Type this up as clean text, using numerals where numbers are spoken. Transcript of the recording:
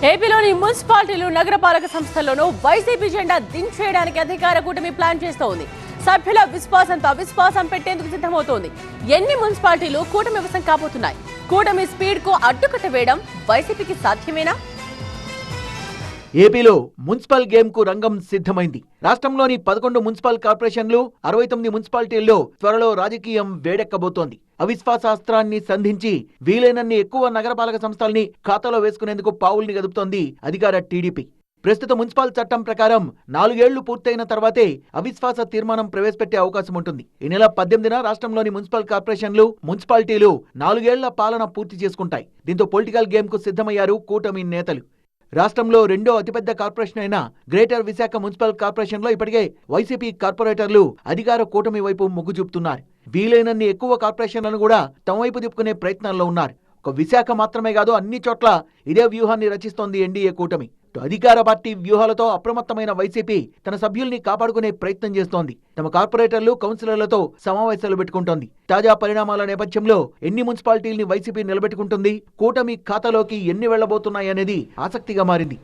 ఏపీలోని మున్సిపాలిటీలు నగరపాలక సంస్థల్లోనూ వైసీపీ జెండా దించేయడానికి అధికార కూటమి ప్లాన్ చేస్తోంది. సభ్యుల విశ్వాసంతో అవిశ్వాసం పెట్టేందుకు సిద్ధమవుతోంది. ఎన్ని మున్సిపాలిటీలు కూటమి వశం కాబోతున్నాయి? కూటమి స్పీడ్ కు అడ్డుకట్ట వేయడం వైసీపీకి సాధ్యమేనా? ఏపీలో మున్సిపల్ గేమ్ కు రంగం సిద్ధమైంది. రాష్ట్రంలోని 11 మున్సిపల్ కార్పొరేషన్లు, 69 మున్సిపాలిటీల్లో త్వరలో రాజకీయం వేడెక్కబోతోంది. అవిశ్వాసాస్త్రాన్ని సంధించి వీలైనన్ని ఎక్కువ నగరపాలక సంస్థల్ని ఖాతాలో వేసుకునేందుకు పావుల్ని గదుపుతోంది అధికార టీడీపీ. ప్రస్తుత మున్సిపల్ చట్టం ప్రకారం 4 ఏళ్లు పూర్తయిన తర్వాతే అవిశ్వాస తీర్మానం ప్రవేశపెట్టే అవకాశం ఉంటుంది. ఈ నెల 18న రాష్ట్రంలోని మున్సిపల్ కార్పొరేషన్లు, మున్సిపాలిటీలు 4 ఏళ్ల పాలన పూర్తి చేసుకుంటాయి. దీంతో పొలిటికల్ గేమ్ కు సిద్ధమయ్యారు కూటమి నేతలు. రాష్ట్రంలో రెండో అతిపెద్ద కార్పొరేషన్ అయిన గ్రేటర్ విశాఖ మున్సిపల్ కార్పొరేషన్ లో ఇప్పటికే వైసీపీ కార్పొరేటర్లు అధికార కూటమి వైపు మొగ్గు చూపుతున్నారు. వీలైనన్ని ఎక్కువ కార్పొరేషన్లను కూడా తమ వైపు తిప్పుకునే ప్రయత్నాల్లో ఉన్నారు. ఒక విశాఖ మాత్రమే కాదు, అన్ని చోట్ల ఇదే వ్యూహాన్ని రచిస్తోంది ఎన్డీఏ కూటమి. అధికార పార్టీ వ్యూహాలతో అప్రమత్తమైన వైసీపీ తన సభ్యుల్ని కాపాడుకునే ప్రయత్నం చేస్తోంది. తమ కార్పొరేటర్లు, కౌన్సిలర్లతో సమావేశాలు పెట్టుకుంటోంది. తాజా పరిణామాల నేపథ్యంలో ఎన్ని మున్సిపాలిటీల్ని వైసీపీ నిలబెట్టుకుంటుంది, కూటమి ఖాతాలోకి ఎన్ని వెళ్లబోతున్నాయనేది ఆసక్తిగా మారింది.